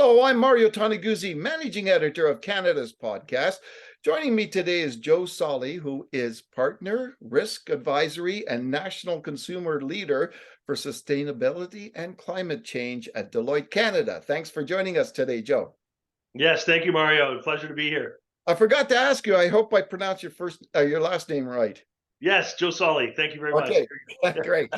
Hello, I'm Mario Toneguzzi, managing editor of Canada's podcast. Joining me today is Joe Solly, who is partner, risk advisory, and national consumer leader for sustainability and climate change at Deloitte Canada. Thanks for joining us today, Joe. Yes, thank you, Mario. Pleasure to be here. I forgot to ask you, I hope I pronounced your last name right. Yes, Joe Solly. Thank you very much. Okay, great.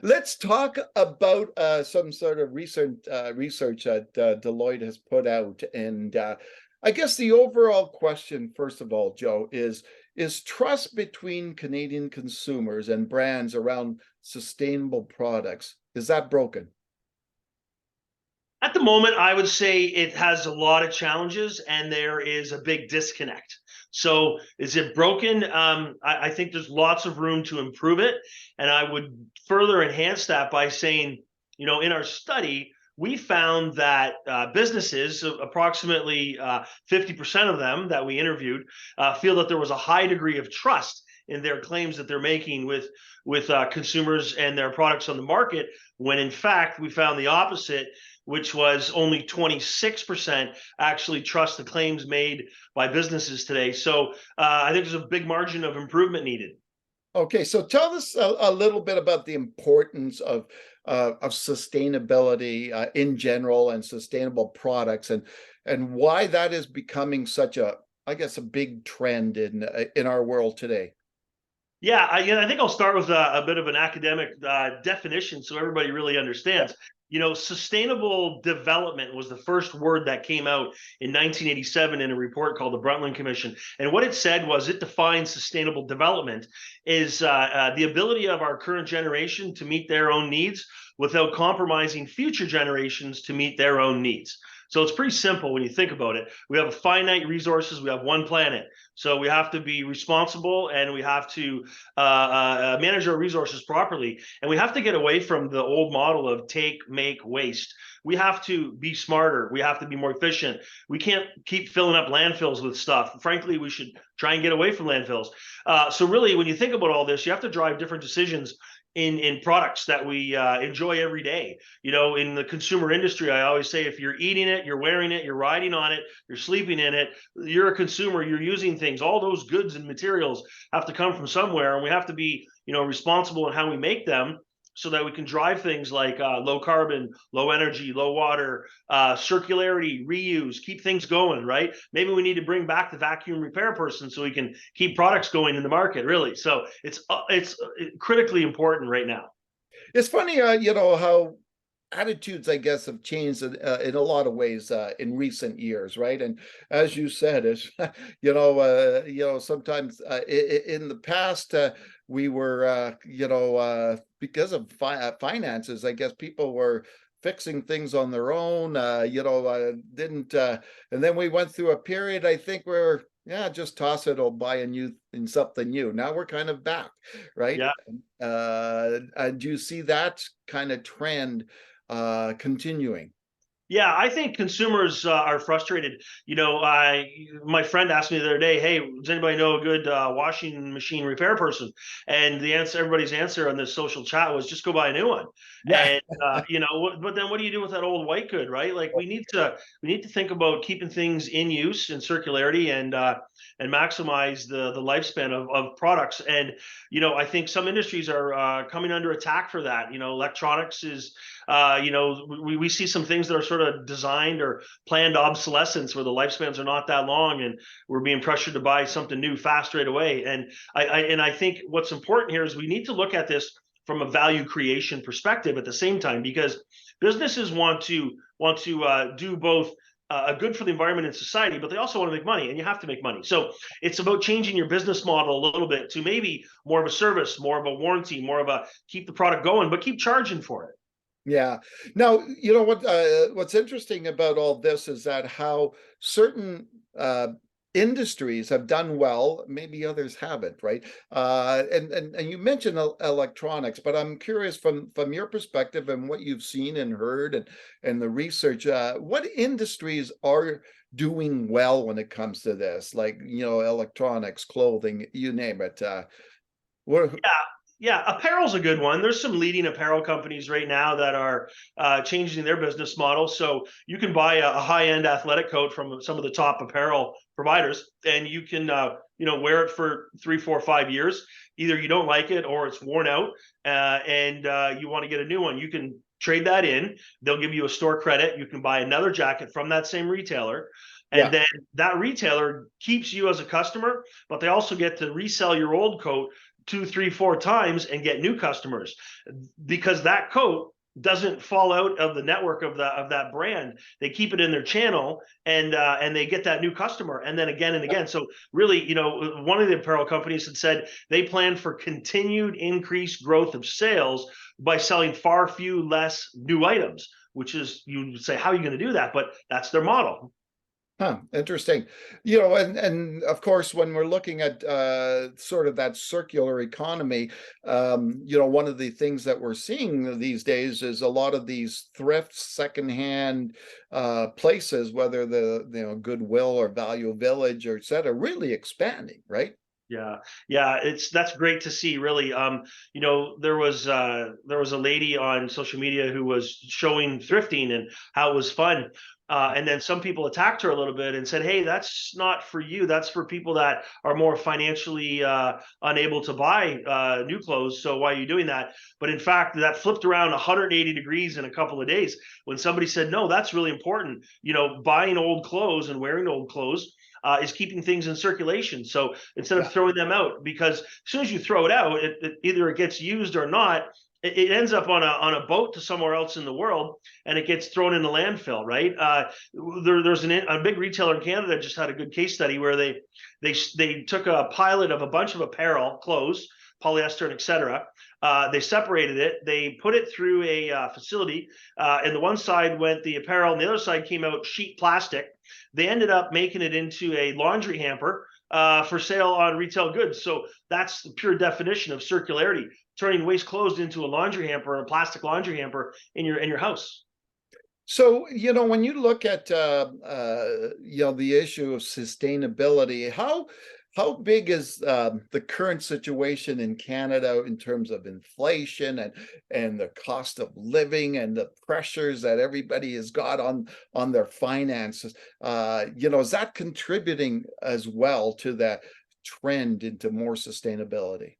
Let's talk about some sort of recent research that Deloitte has put out. And I guess the overall question, first of all, Joe, is trust between Canadian consumers and brands around sustainable products, is that broken? At the moment, I would say it has a lot of challenges and there is a big disconnect. So is it broken? I think there's lots of room to improve it. And I would further enhance that by saying, in our study, we found that businesses, approximately 50% of them that we interviewed, feel that there was a high degree of trust in their claims that they're making with consumers and their products on the market, when in fact we found the opposite, which was only 26% actually trust the claims made by businesses today. So I think there's a big margin of improvement needed. Okay, so tell us a little bit about the importance of sustainability in general and sustainable products, and why that is becoming such a, I guess, a big trend in our world today. Yeah, I think I'll start with a bit of an academic definition so everybody really understands. Sustainable development was the first word that came out in 1987 in a report called the Brundtland Commission. And what it said was it defines sustainable development is the ability of our current generation to meet their own needs without compromising future generations to meet their own needs. So it's pretty simple when you think about it. We have finite resources. We have one planet. So we have to be responsible and we have to manage our resources properly. And we have to get away from the old model of take, make, waste. We have to be smarter. We have to be more efficient. We can't keep filling up landfills with stuff. Frankly, we should try and get away from landfills. So really, when you think about all this, you have to drive different decisions in products that we enjoy every day. In the consumer industry, I always say, if you're eating it, you're wearing it, you're riding on it, you're sleeping in it, you're a consumer, you're using things. All those goods and materials have to come from somewhere, and we have to be, responsible in how we make them, so that we can drive things like low carbon, low energy, low water, circularity, reuse, keep things going, right? Maybe we need to bring back the vacuum repair person so we can keep products going in the market, really. So it's critically important right now. It's funny, how attitudes, I guess, have changed in a lot of ways in recent years, right? And as you said, is sometimes in the past we were, because of finances, I guess people were fixing things on their own, didn't, and then we went through a period, I think, where just toss it, I'll buy something new. Now we're kind of back, right? Yeah. And do you see that kind of trend continuing? Yeah, I think consumers are frustrated. My friend asked me the other day, "Hey, does anybody know a good washing machine repair person?" And everybody's answer on this social chat was, "Just go buy a new one." Yeah. And but then what do you do with that old white good, right? Like we need to think about keeping things in use and circularity and maximize the lifespan of products. And I think some industries are coming under attack for that. Electronics is. We see some things that are sort of designed or planned obsolescence where the lifespans are not that long, and we're being pressured to buy something new fast right away. And I think what's important here is we need to look at this from a value creation perspective at the same time, because businesses want to do both a good for the environment and society, but they also want to make money, and you have to make money. So it's about changing your business model a little bit to maybe more of a service, more of a warranty, more of a keep the product going, but keep charging for it. Yeah. Now, what's interesting about all this is that how certain industries have done well, maybe others haven't, right? And you mentioned electronics, but I'm curious from your perspective and what you've seen and heard and the research, what industries are doing well when it comes to this, like, electronics, clothing, you name it. Yeah. Yeah, apparel's a good one. There's some leading apparel companies right now that are changing their business model. So you can buy a high-end athletic coat from some of the top apparel providers, and you can wear it for 3, 4, 5 years. Either you don't like it or it's worn out, and you want to get a new one. You can trade that in. They'll give you a store credit. You can buy another jacket from that same retailer. And Yeah. then that retailer keeps you as a customer, but they also get to resell your old coat 2, 3, 4 times and get new customers because that coat doesn't fall out of the network of that brand. They keep it in their channel, and they get that new customer, and then again and again. So really, one of the apparel companies had said they plan for continued increased growth of sales by selling far few less new items. Which is, you would say, how are you going to do that? But that's their model. Huh, interesting. And of course, when we're looking at sort of that circular economy, one of the things that we're seeing these days is a lot of these thrift secondhand places, whether the Goodwill or Value Village or et cetera, really expanding, right? Yeah, yeah, that's great to see, really. There was a lady on social media who was showing thrifting and how it was fun. And then some people attacked her a little bit and said, "Hey, that's not for you. That's for people that are more financially unable to buy new clothes. So why are you doing that?" But in fact, that flipped around 180 degrees in a couple of days when somebody said, "No, that's really important. Buying old clothes and wearing old clothes is keeping things in circulation. So instead of Yeah. throwing them out, because as soon as you throw it out, either it gets used or not. It ends up on a boat to somewhere else in the world, and it gets thrown in the landfill, right? There's a big retailer in Canada just had a good case study where they took a pilot of a bunch of apparel, clothes, polyester, and etc. They separated it. They put it through a facility, and the one side went the apparel, and the other side came out sheet plastic. They ended up making it into a laundry hamper for sale on retail goods. So that's the pure definition of circularity: turning waste clothes into a laundry hamper, a plastic laundry hamper in your house. So, when you look at the issue of sustainability, how big is the current situation in Canada in terms of inflation and the cost of living and the pressures that everybody has got on their finances? Is that contributing as well to that trend into more sustainability?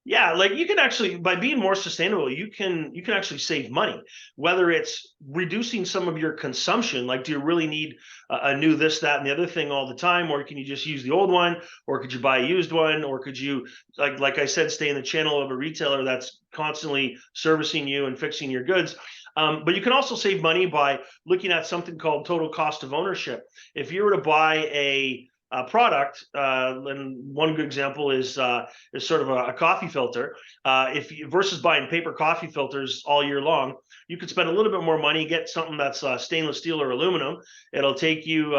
Yeah, like you can actually, by being more sustainable, you can actually save money. Whether it's reducing some of your consumption, like do you really need a new this, that, and the other thing all the time, or can you just use the old one, or could you buy a used one, or could you, like I said, stay in the channel of a retailer that's constantly servicing you and fixing your goods. But you can also save money by looking at something called total cost of ownership. If you were to buy a product, and one good example is sort of a coffee filter. If you, versus buying paper coffee filters all year long, you could spend a little bit more money, get something that's stainless steel or aluminum. It'll take you,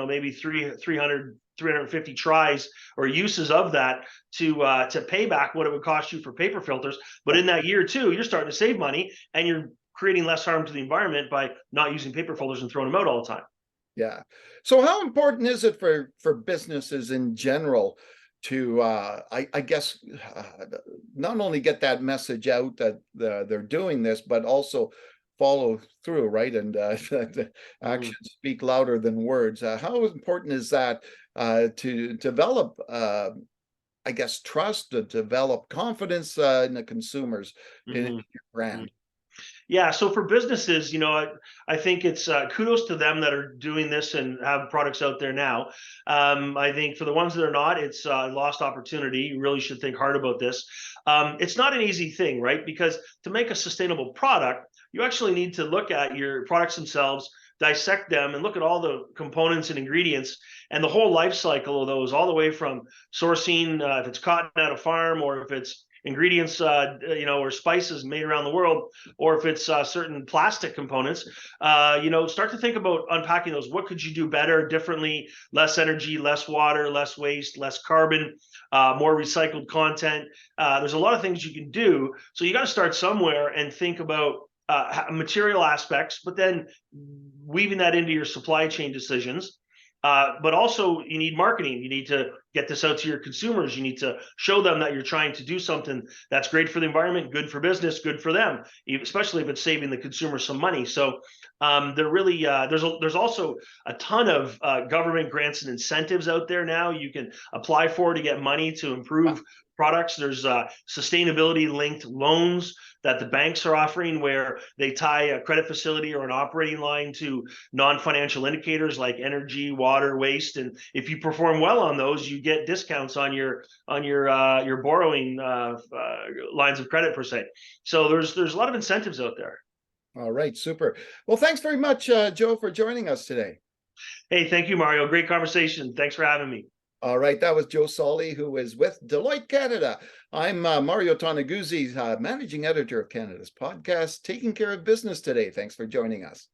maybe 350 tries or uses of that to pay back what it would cost you for paper filters. But in that year too, you're starting to save money, and you're creating less harm to the environment by not using paper filters and throwing them out all the time. Yeah. So how important is it for businesses in general to I guess not only get that message out that they're doing this, but also follow through, right? And the Mm-hmm. actions speak louder than words. How important is that to develop I guess trust, to develop confidence in the consumers in Mm-hmm. your brand? Yeah, so for businesses, I think it's kudos to them that are doing this and have products out there now. I think for the ones that are not, it's lost opportunity. You really should think hard about this. It's not an easy thing, right? Because to make a sustainable product, you actually need to look at your products themselves, dissect them, and look at all the components and ingredients and the whole life cycle of those, all the way from sourcing, if it's cotton at a farm, or if it's ingredients, or spices made around the world, or if it's certain plastic components. Start to think about unpacking those. What could you do better, differently? Less energy, less water, less waste, less carbon, more recycled content. There's a lot of things you can do. So you got to start somewhere and think about material aspects, but then weaving that into your supply chain decisions. But also you need marketing. You need to get this out to your consumers. You need to show them that you're trying to do something that's great for the environment, good for business, good for them, especially if it's saving the consumer some money. So they're really there's also a ton of government grants and incentives out there now. You can apply for to get money to improve products. There's sustainability linked loans that the banks are offering where they tie a credit facility or an operating line to non-financial indicators like energy, water, waste, and if you perform well on those, you get discounts on your borrowing lines of credit per se. So there's a lot of incentives out there. All right, super. Well, thanks very much, Joe, for joining us today. Hey, thank you, Mario. Great conversation. Thanks for having me. All right, that was Joe Solly, who is with Deloitte Canada. I'm Mario Toneguzzi, managing editor of Canada's podcast, Taking Care of Business today. Thanks for joining us.